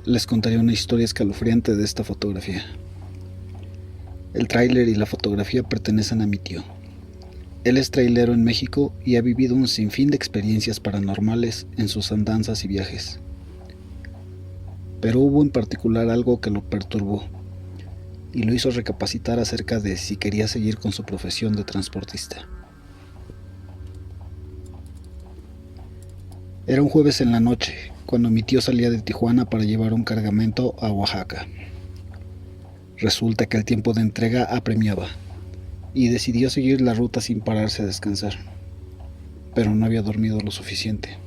les contaré una historia escalofriante de esta fotografía. El tráiler y la fotografía pertenecen a mi tío. Él es trailero en México y ha vivido un sinfín de experiencias paranormales en sus andanzas y viajes. Pero hubo en particular algo que lo perturbó y lo hizo recapacitar acerca de si quería seguir con su profesión de transportista. Era un jueves en la noche, cuando mi tío salía de Tijuana para llevar un cargamento a Oaxaca. Resulta que el tiempo de entrega apremiaba y decidió seguir la ruta sin pararse a descansar, pero no había dormido lo suficiente.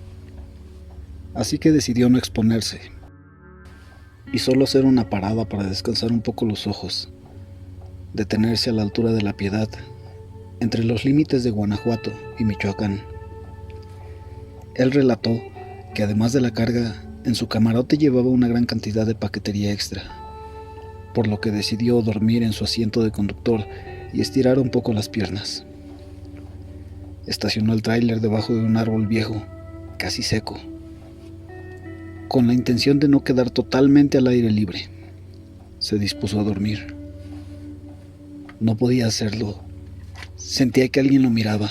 Así que decidió no exponerse y solo hacer una parada para descansar un poco los ojos, detenerse a la altura de La Piedad, entre los límites de Guanajuato y Michoacán. Él relató que además de la carga, en su camarote llevaba una gran cantidad de paquetería extra, por lo que decidió dormir en su asiento de conductor y estirar un poco las piernas. Estacionó el tráiler debajo de un árbol viejo, casi seco, con la intención de no quedar totalmente al aire libre. Se dispuso a dormir. No podía hacerlo. Sentía que alguien lo miraba.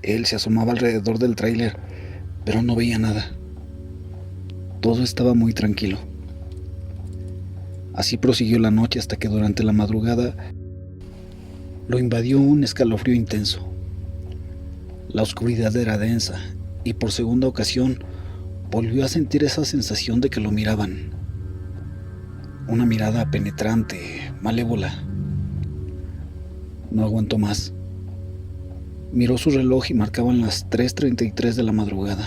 Él se asomaba alrededor del tráiler, pero no veía nada. Todo estaba muy tranquilo. Así prosiguió la noche hasta que durante la madrugada lo invadió un escalofrío intenso. La oscuridad era densa y por segunda ocasión volvió a sentir esa sensación de que lo miraban. Una mirada penetrante, malévola. No aguantó más. Miró su reloj y marcaban las 3:33 de la madrugada.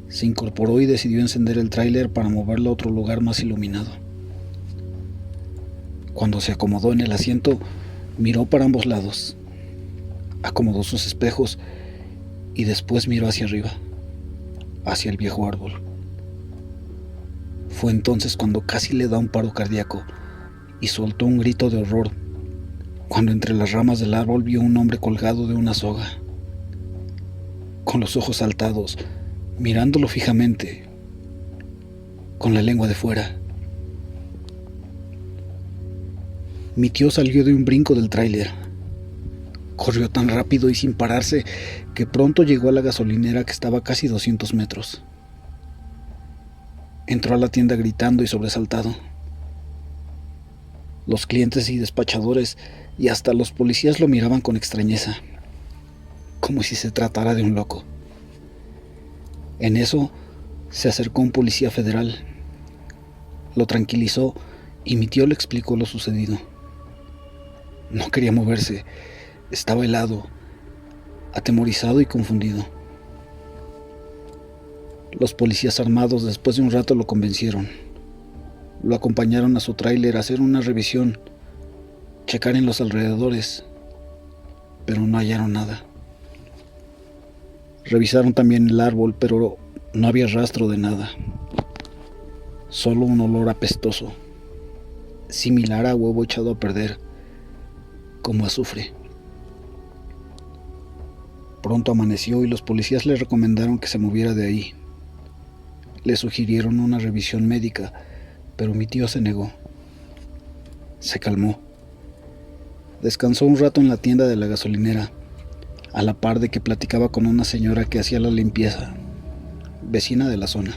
Se incorporó y decidió encender el tráiler para moverlo a otro lugar más iluminado. Cuando se acomodó en el asiento, miró para ambos lados. Acomodó sus espejos y después miró hacia arriba, hacia el viejo árbol. Fue entonces cuando casi le da un paro cardíaco y soltó un grito de horror, cuando entre las ramas del árbol vio un hombre colgado de una soga, con los ojos saltados, mirándolo fijamente, con la lengua de fuera. Mi tío salió de un brinco del tráiler. Corrió tan rápido y sin pararse que pronto llegó a la gasolinera que estaba a casi 200 metros. Entró a la tienda gritando y sobresaltado. Los clientes y despachadores y hasta los policías lo miraban con extrañeza, como si se tratara de un loco. En eso se acercó un policía federal, lo tranquilizó y mi tío le explicó lo sucedido. No quería moverse, estaba helado, atemorizado y confundido. Los policías armados después de un rato lo convencieron. Lo acompañaron a su tráiler a hacer una revisión, checar en los alrededores, pero no hallaron nada. Revisaron también el árbol, pero no había rastro de nada. Solo un olor apestoso, similar a huevo echado a perder, como azufre. Pronto amaneció y los policías le recomendaron que se moviera de ahí. Le sugirieron una revisión médica, pero mi tío se negó. Se calmó. Descansó un rato en la tienda de la gasolinera, a la par de que platicaba con una señora que hacía la limpieza, vecina de la zona.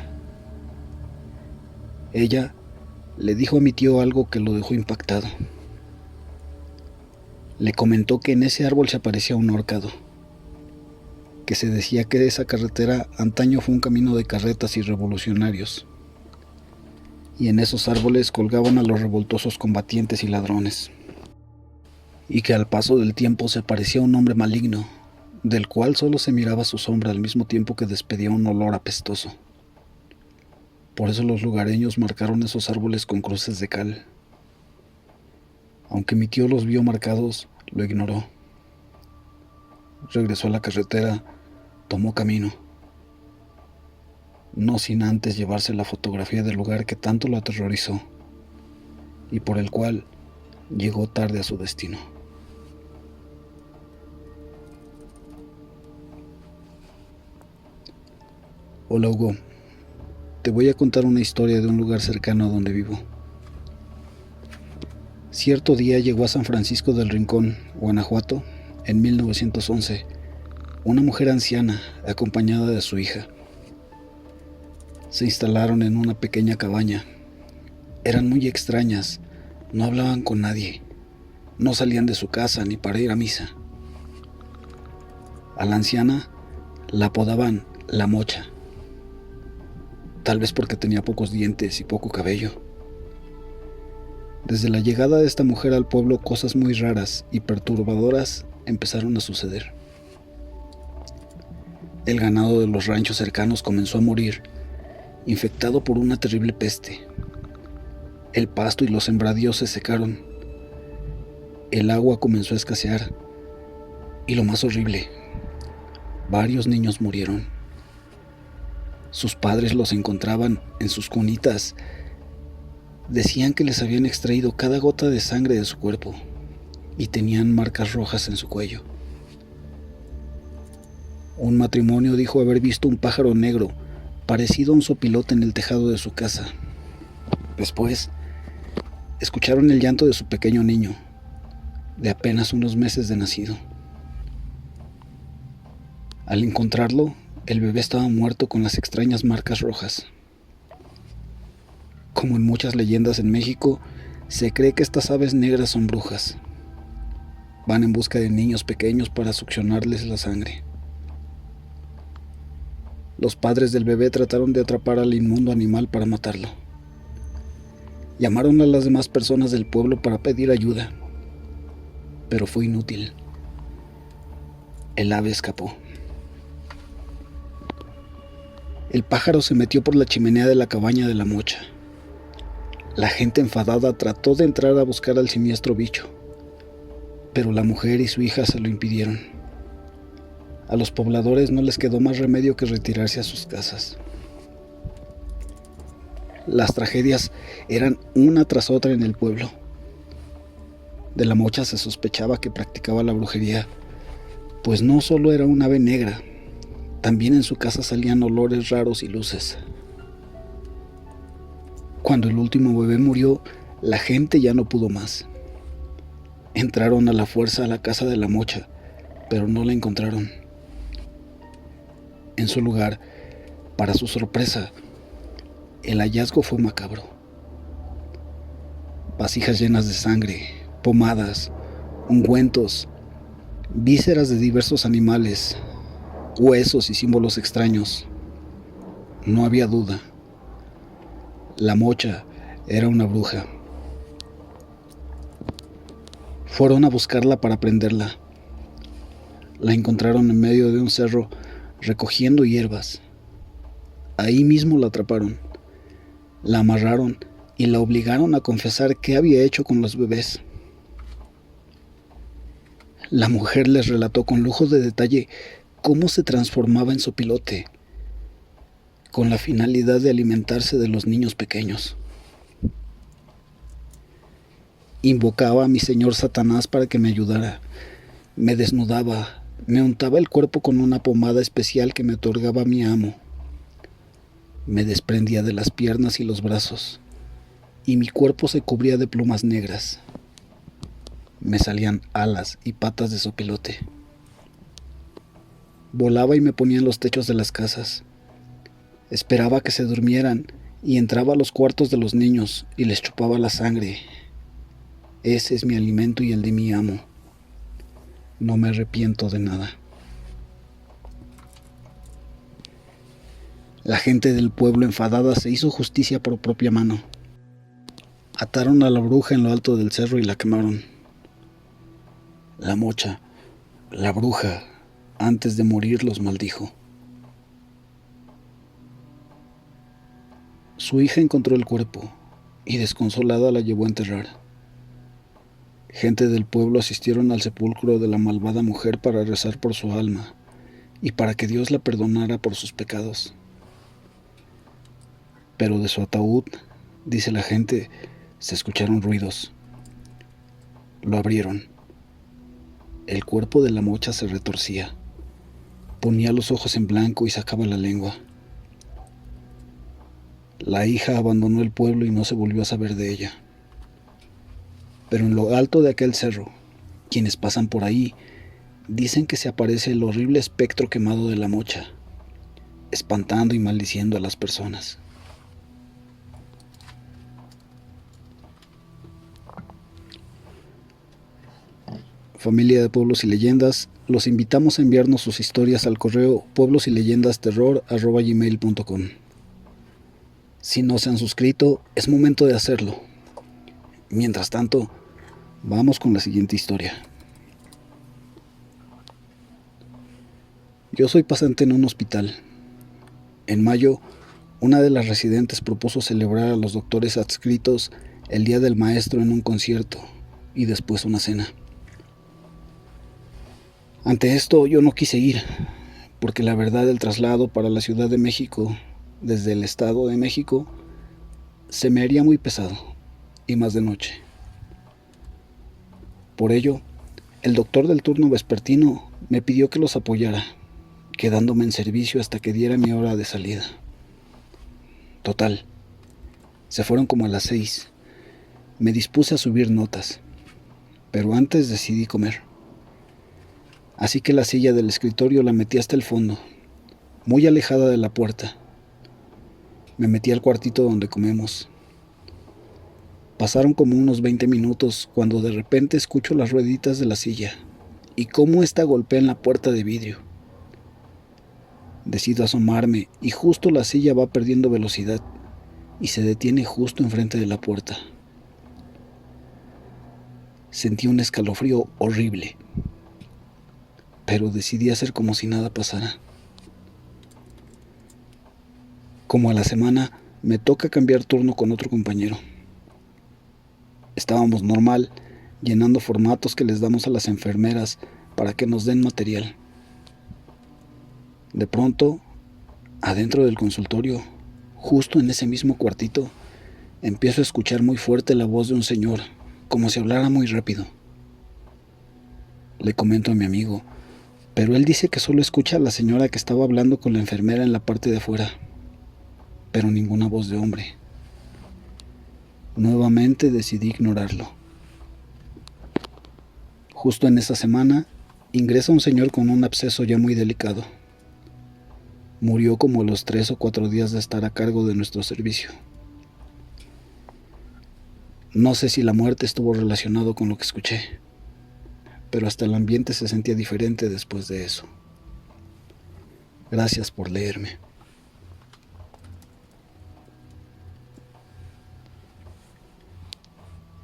Ella le dijo a mi tío algo que lo dejó impactado. Le comentó que en ese árbol se aparecía un ahorcado, que se decía que esa carretera antaño fue un camino de carretas y revolucionarios, y en esos árboles colgaban a los revoltosos combatientes y ladrones, y que al paso del tiempo se parecía un hombre maligno, del cual solo se miraba su sombra al mismo tiempo que despedía un olor apestoso. Por eso los lugareños marcaron esos árboles con cruces de cal. Aunque mi tío los vio marcados, lo ignoró. Regresó a la carretera, tomó camino, no sin antes llevarse la fotografía del lugar que tanto lo aterrorizó y por el cual llegó tarde a su destino. Hola Hugo, te voy a contar una historia de un lugar cercano a donde vivo. Cierto día llegó a San Francisco del Rincón, Guanajuato, en 1911, una mujer anciana acompañada de su hija. Se instalaron en una pequeña cabaña. Eran muy extrañas, no hablaban con nadie, no salían de su casa ni para ir a misa. A la anciana la apodaban La Mocha, tal vez porque tenía pocos dientes y poco cabello. Desde la llegada de esta mujer al pueblo, cosas muy raras y perturbadoras empezaron a suceder. El ganado de los ranchos cercanos comenzó a morir, infectado por una terrible peste. El pasto y los sembradíos se secaron. El agua comenzó a escasear. Y lo más horrible, varios niños murieron. Sus padres los encontraban en sus cunitas. Decían que les habían extraído cada gota de sangre de su cuerpo y tenían marcas rojas en su cuello. Un matrimonio dijo haber visto un pájaro negro parecido a un sopilote en el tejado de su casa. Después, escucharon el llanto de su pequeño niño, de apenas unos meses de nacido. Al encontrarlo, el bebé estaba muerto con las extrañas marcas rojas. Como en muchas leyendas en México, se cree que estas aves negras son brujas. Van en busca de niños pequeños para succionarles la sangre. Los padres del bebé trataron de atrapar al inmundo animal para matarlo. Llamaron a las demás personas del pueblo para pedir ayuda, pero fue inútil. El ave escapó. El pájaro se metió por la chimenea de la cabaña de La Mocha. La gente enfadada trató de entrar a buscar al siniestro bicho, pero la mujer y su hija se lo impidieron. A los pobladores no les quedó más remedio que retirarse a sus casas. Las tragedias eran una tras otra en el pueblo. De La Mocha se sospechaba que practicaba la brujería, pues no solo era un ave negra, también en su casa salían olores raros y luces. Cuando el último bebé murió, la gente ya no pudo más. Entraron a la fuerza a la casa de La Mocha, pero no la encontraron. En su lugar, para su sorpresa, el hallazgo fue macabro. Vasijas llenas de sangre, pomadas, ungüentos, vísceras de diversos animales, huesos y símbolos extraños. No había duda. La Mocha era una bruja. Fueron a buscarla para prenderla. La encontraron en medio de un cerro recogiendo hierbas. Ahí mismo la atraparon. La amarraron y la obligaron a confesar qué había hecho con los bebés. La mujer les relató con lujo de detalle cómo se transformaba en sopilote, con la finalidad de alimentarse de los niños pequeños. Invocaba a mi señor Satanás para que me ayudara. Me desnudaba, me untaba el cuerpo con una pomada especial que me otorgaba mi amo. Me desprendía de las piernas y los brazos, y mi cuerpo se cubría de plumas negras. Me salían alas y patas de sopilote. Volaba y me ponía en los techos de las casas. Esperaba que se durmieran y entraba a los cuartos de los niños y les chupaba la sangre. Ese es mi alimento y el de mi amo. No me arrepiento de nada. La gente del pueblo enfadada se hizo justicia por propia mano. Ataron a la bruja en lo alto del cerro y la quemaron. La Mocha, la bruja, antes de morir los maldijo. Su hija encontró el cuerpo y desconsolada la llevó a enterrar. Gente del pueblo asistieron al sepulcro de la malvada mujer para rezar por su alma y para que Dios la perdonara por sus pecados. Pero de su ataúd, dice la gente, se escucharon ruidos. Lo abrieron. El cuerpo de La Mocha se retorcía. Ponía los ojos en blanco y sacaba la lengua. La hija abandonó el pueblo y no se volvió a saber de ella. Pero en lo alto de aquel cerro, quienes pasan por ahí dicen que se aparece el horrible espectro quemado de la mocha, espantando y maldiciendo a las personas. Familia de Pueblos y Leyendas, los invitamos a enviarnos sus historias al correo pueblosyleyendasterror@gmail.com. Si no se han suscrito, es momento de hacerlo. Mientras tanto, vamos con la siguiente historia. Yo soy pasante en un hospital. En mayo, una de las residentes propuso celebrar a los doctores adscritos el Día del Maestro en un concierto y después una cena. Ante esto yo no quise ir, porque la verdad el traslado para la Ciudad de México, desde el Estado de México, se me haría muy pesado, y más de noche. Por ello, el doctor del turno vespertino me pidió que los apoyara, quedándome en servicio hasta que diera mi hora de salida. Total, se fueron como a las 6. Me dispuse a subir notas, pero antes decidí comer. Así que la silla del escritorio la metí hasta el fondo, muy alejada de la puerta. Me metí al cuartito donde comemos. Pasaron como unos 20 minutos cuando de repente escucho las rueditas de la silla y cómo ésta golpea en la puerta de vidrio. Decido asomarme y justo la silla va perdiendo velocidad y se detiene justo enfrente de la puerta. Sentí un escalofrío horrible, pero decidí hacer como si nada pasara. Como a la semana, me toca cambiar turno con otro compañero. Estábamos normal, llenando formatos que les damos a las enfermeras para que nos den material. De pronto, adentro del consultorio, justo en ese mismo cuartito, empiezo a escuchar muy fuerte la voz de un señor, como si hablara muy rápido. Le comento a mi amigo, pero él dice que solo escucha a la señora que estaba hablando con la enfermera en la parte de afuera, pero ninguna voz de hombre. Nuevamente decidí ignorarlo. Justo en esa semana, ingresa un señor con un absceso ya muy delicado. Murió como a los 3 o 4 días de estar a cargo de nuestro servicio. No sé si la muerte estuvo relacionado con lo que escuché, pero hasta el ambiente se sentía diferente después de eso. Gracias por leerme.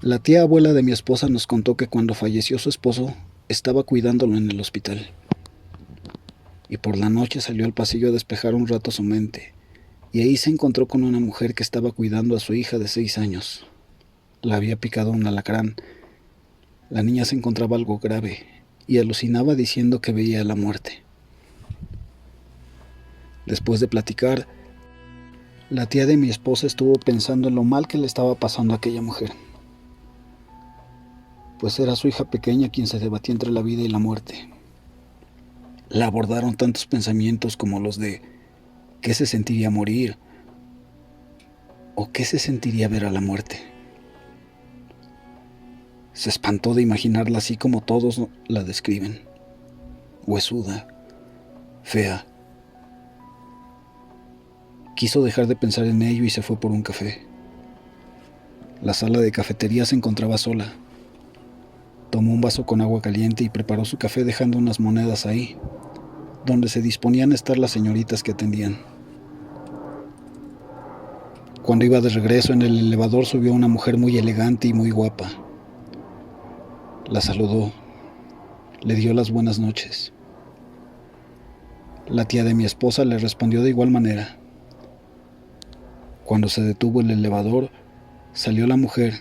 La tía abuela de mi esposa nos contó que cuando falleció su esposo, estaba cuidándolo en el hospital. Y por la noche salió al pasillo a despejar un rato su mente, y ahí se encontró con una mujer que estaba cuidando a su hija de 6 años. La había picado un alacrán. La niña se encontraba algo grave, y alucinaba diciendo que veía la muerte. Después de platicar, la tía de mi esposa estuvo pensando en lo mal que le estaba pasando a aquella mujer, pues era su hija pequeña quien se debatía entre la vida y la muerte. La abordaron tantos pensamientos como los de ¿qué se sentiría morir? ¿O qué se sentiría ver a la muerte? Se espantó de imaginarla así como todos la describen: huesuda, fea. Quiso dejar de pensar en ello y se fue por un café. La sala de cafetería se encontraba sola. Tomó un vaso con agua caliente y preparó su café dejando unas monedas ahí, donde se disponían a estar las señoritas que atendían. Cuando iba de regreso en el elevador subió una mujer muy elegante y muy guapa. La saludó, le dio las buenas noches. La tía de mi esposa le respondió de igual manera. Cuando se detuvo el elevador, salió la mujer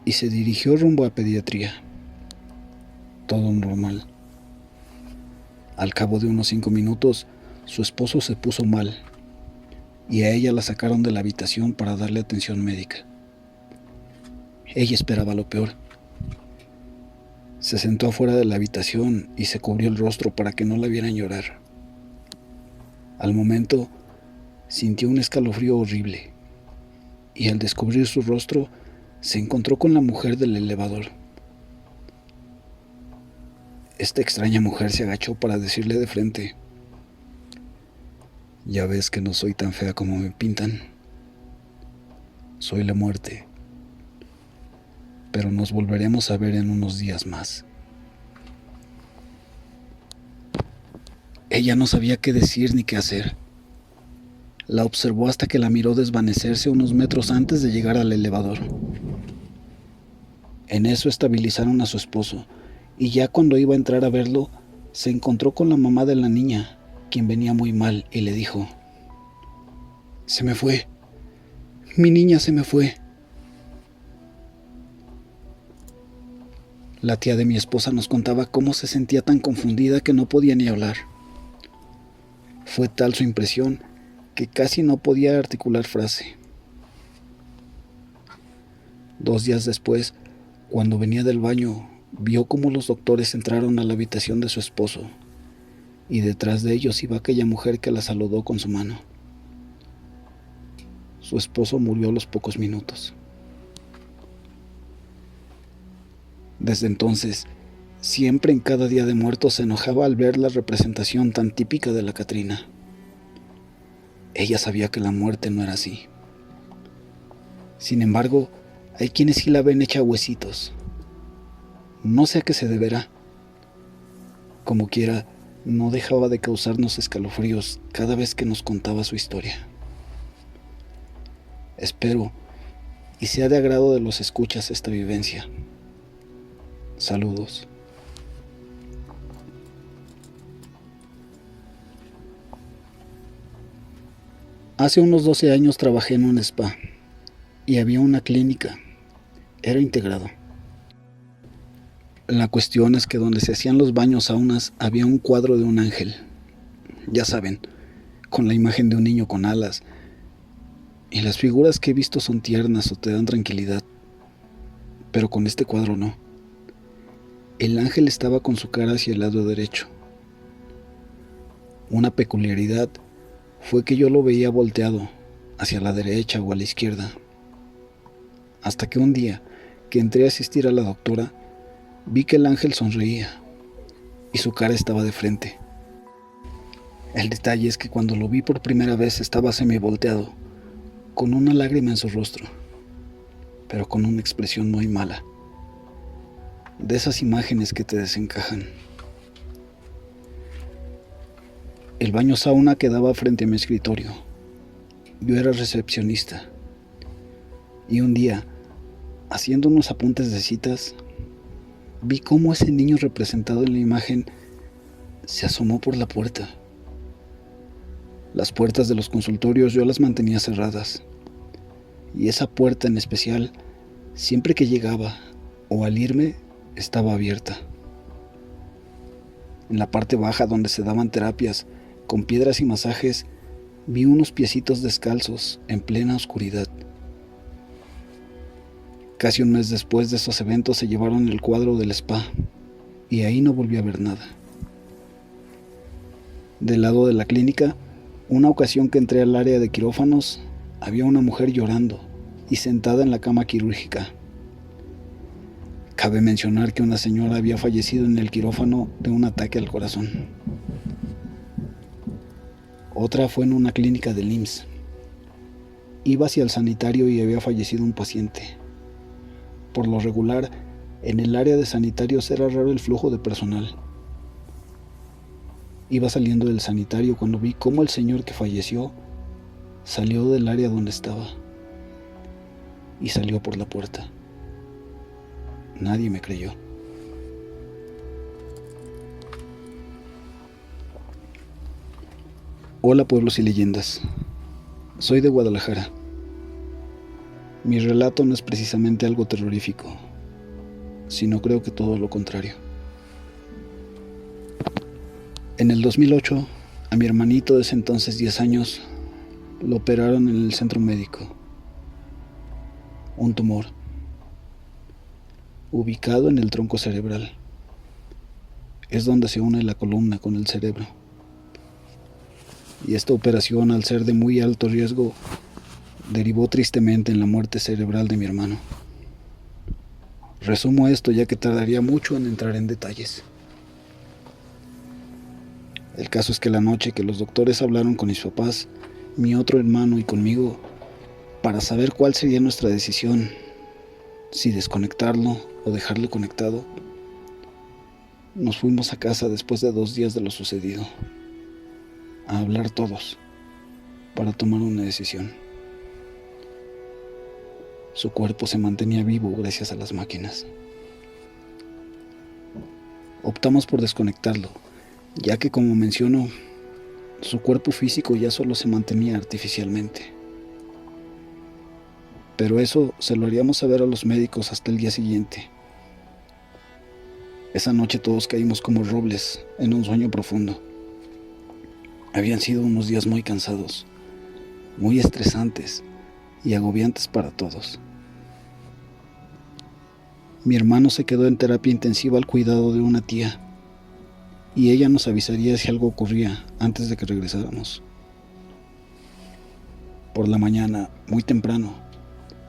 y se dirigió rumbo a pediatría. Todo normal. Al cabo de unos 5 minutos, su esposo se puso mal y a ella la sacaron de la habitación para darle atención médica. Ella esperaba lo peor. Se sentó afuera de la habitación y se cubrió el rostro para que no la vieran llorar. Al momento, sintió un escalofrío horrible y al descubrir su rostro, se encontró con la mujer del elevador. Esta extraña mujer se agachó para decirle de frente: «Ya ves que no soy tan fea como me pintan. Soy la muerte, pero nos volveremos a ver en unos días más». Ella no sabía qué decir ni qué hacer. La observó hasta que la miró desvanecerse unos metros antes de llegar al elevador. En eso estabilizaron a su esposo, y ya cuando iba a entrar a verlo, se encontró con la mamá de la niña, quien venía muy mal, y le dijo: «Se me fue. Mi niña se me fue». La tía de mi esposa nos contaba cómo se sentía tan confundida que no podía ni hablar. Fue tal su impresión que casi no podía articular frase. 2 días después, cuando venía del baño, vio cómo los doctores entraron a la habitación de su esposo, y detrás de ellos iba aquella mujer que la saludó con su mano. Su esposo murió a los pocos minutos. Desde entonces, siempre en cada Día de Muertos se enojaba al ver la representación tan típica de la Catrina. Ella sabía que la muerte no era así. Sin embargo, hay quienes sí la ven hecha huesitos. No sé a qué se deberá. Como quiera, no dejaba de causarnos escalofríos cada vez que nos contaba su historia. Espero y sea de agrado de los escuchas esta vivencia. Saludos. Hace unos 12 años trabajé en un spa y había una clínica. Era integrado. La cuestión es que donde se hacían los baños saunas había un cuadro de un ángel. Ya saben, con la imagen de un niño con alas. Y las figuras que he visto son tiernas o te dan tranquilidad. Pero con este cuadro no. El ángel estaba con su cara hacia el lado derecho. Una peculiaridad fue que yo lo veía volteado hacia la derecha o a la izquierda. Hasta que un día que entré a asistir a la doctora, vi que el ángel sonreía y su cara estaba de frente. El detalle es que cuando lo vi por primera vez estaba semivolteado, con una lágrima en su rostro, pero con una expresión muy mala. De esas imágenes que te desencajan. El baño sauna quedaba frente a mi escritorio. Yo era recepcionista. Y un día, haciendo unos apuntes de citas, vi cómo ese niño representado en la imagen se asomó por la puerta. Las puertas de los consultorios yo las mantenía cerradas. Y esa puerta en especial, siempre que llegaba o al irme, estaba abierta. En la parte baja donde se daban terapias con piedras y masajes, vi unos piecitos descalzos en plena oscuridad. Casi un mes después de esos eventos se llevaron el cuadro del spa y ahí no volví a ver nada. Del lado de la clínica, una ocasión que entré al área de quirófanos, había una mujer llorando y sentada en la cama quirúrgica. Cabe mencionar que una señora había fallecido en el quirófano de un ataque al corazón. Otra fue en una clínica del IMSS. Iba hacia el sanitario y había fallecido un paciente. Por lo regular, en el área de sanitarios era raro el flujo de personal. Iba saliendo del sanitario cuando vi cómo el señor que falleció salió del área donde estaba y salió por la puerta. Nadie me creyó. Hola pueblos y leyendas. Soy de Guadalajara. Mi relato no es precisamente algo terrorífico, sino creo que todo lo contrario. En el 2008, a mi hermanito de ese entonces 10 años, lo operaron en el centro médico. Un tumor ubicado en el tronco cerebral. Es donde se une la columna con el cerebro. Y esta operación, al ser de muy alto riesgo, derivó tristemente en la muerte cerebral de mi hermano. Resumo esto ya que tardaría mucho en entrar en detalles. El caso es que la noche que los doctores hablaron con mis papás, mi otro hermano y conmigo, para saber cuál sería nuestra decisión, si desconectarlo o dejarlo conectado, nos fuimos a casa después de 2 días de lo sucedido, a hablar todos, para tomar una decisión. Su cuerpo se mantenía vivo gracias a las máquinas. Optamos por desconectarlo, ya que, como menciono, su cuerpo físico ya solo se mantenía artificialmente. Pero eso se lo haríamos saber a los médicos hasta el día siguiente. Esa noche todos caímos como robles en un sueño profundo. Habían sido unos días muy cansados, muy estresantes y agobiantes para todos. Mi hermano se quedó en terapia intensiva al cuidado de una tía, y ella nos avisaría si algo ocurría antes de que regresáramos. Por la mañana, muy temprano,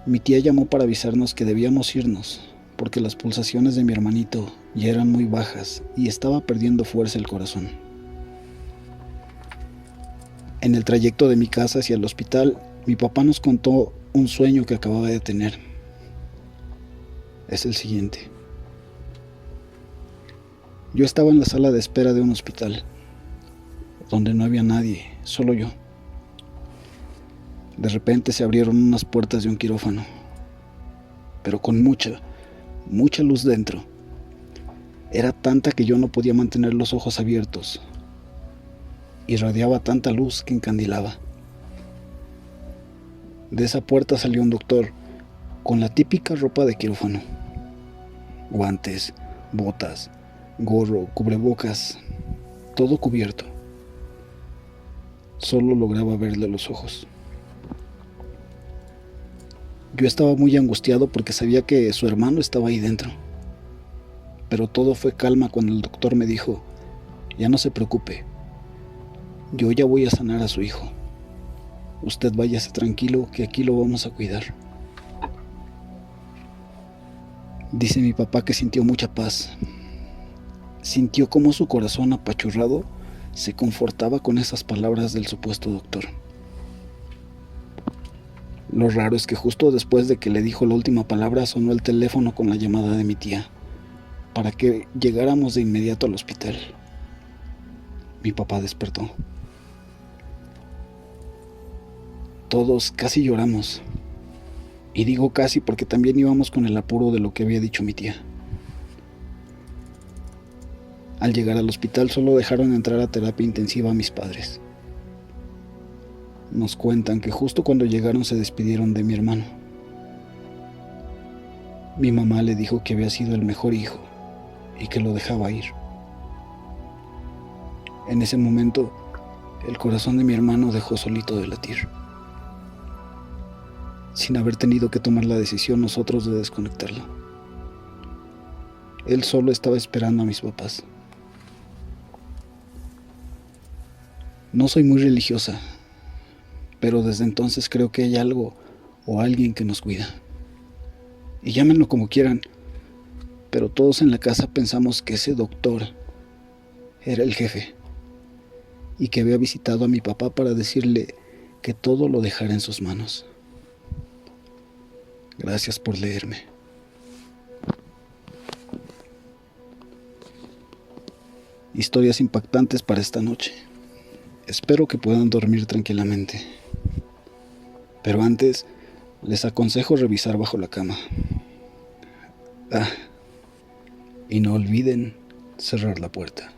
mi tía llamó para avisarnos que debíamos irnos, porque las pulsaciones de mi hermanito ya eran muy bajas y estaba perdiendo fuerza el corazón. En el trayecto de mi casa hacia el hospital, mi papá nos contó un sueño que acababa de tener. Es el siguiente. Yo estaba en la sala de espera de un hospital, donde no había nadie, solo yo. De repente se abrieron unas puertas de un quirófano, pero con mucha luz dentro. Era tanta que yo no podía mantener los ojos abiertos. Irradiaba tanta luz que encandilaba. De esa puerta salió un doctor, con la típica ropa de quirófano. Guantes, botas, gorro, cubrebocas, todo cubierto. Solo lograba verle los ojos. Yo estaba muy angustiado porque sabía que su hermano estaba ahí dentro. Pero todo fue calma cuando el doctor me dijo: ya no se preocupe, yo ya voy a sanar a su hijo. Usted váyase tranquilo, que aquí lo vamos a cuidar. Dice mi papá que sintió mucha paz. Sintió como su corazón apachurrado se confortaba con esas palabras del supuesto doctor. Lo raro es que justo después de que le dijo la última palabra sonó el teléfono con la llamada de mi tía, para que llegáramos de inmediato al hospital. Mi papá despertó. Todos casi lloramos. Y digo casi porque también íbamos con el apuro de lo que había dicho mi tía. Al llegar al hospital solo dejaron entrar a terapia intensiva a mis padres. Nos cuentan que justo cuando llegaron se despidieron de mi hermano. Mi mamá le dijo que había sido el mejor hijo y que lo dejaba ir. En ese momento, el corazón de mi hermano dejó solito de latir, sin haber tenido que tomar la decisión nosotros de desconectarlo. Él solo estaba esperando a mis papás. No soy muy religiosa, pero desde entonces creo que hay algo o alguien que nos cuida. Y llámenlo como quieran, pero todos en la casa pensamos que ese doctor era el jefe y que había visitado a mi papá para decirle que todo lo dejara en sus manos. Gracias por leerme. Historias impactantes para esta noche. Espero que puedan dormir tranquilamente. Pero antes, les aconsejo revisar bajo la cama. Y no olviden cerrar la puerta.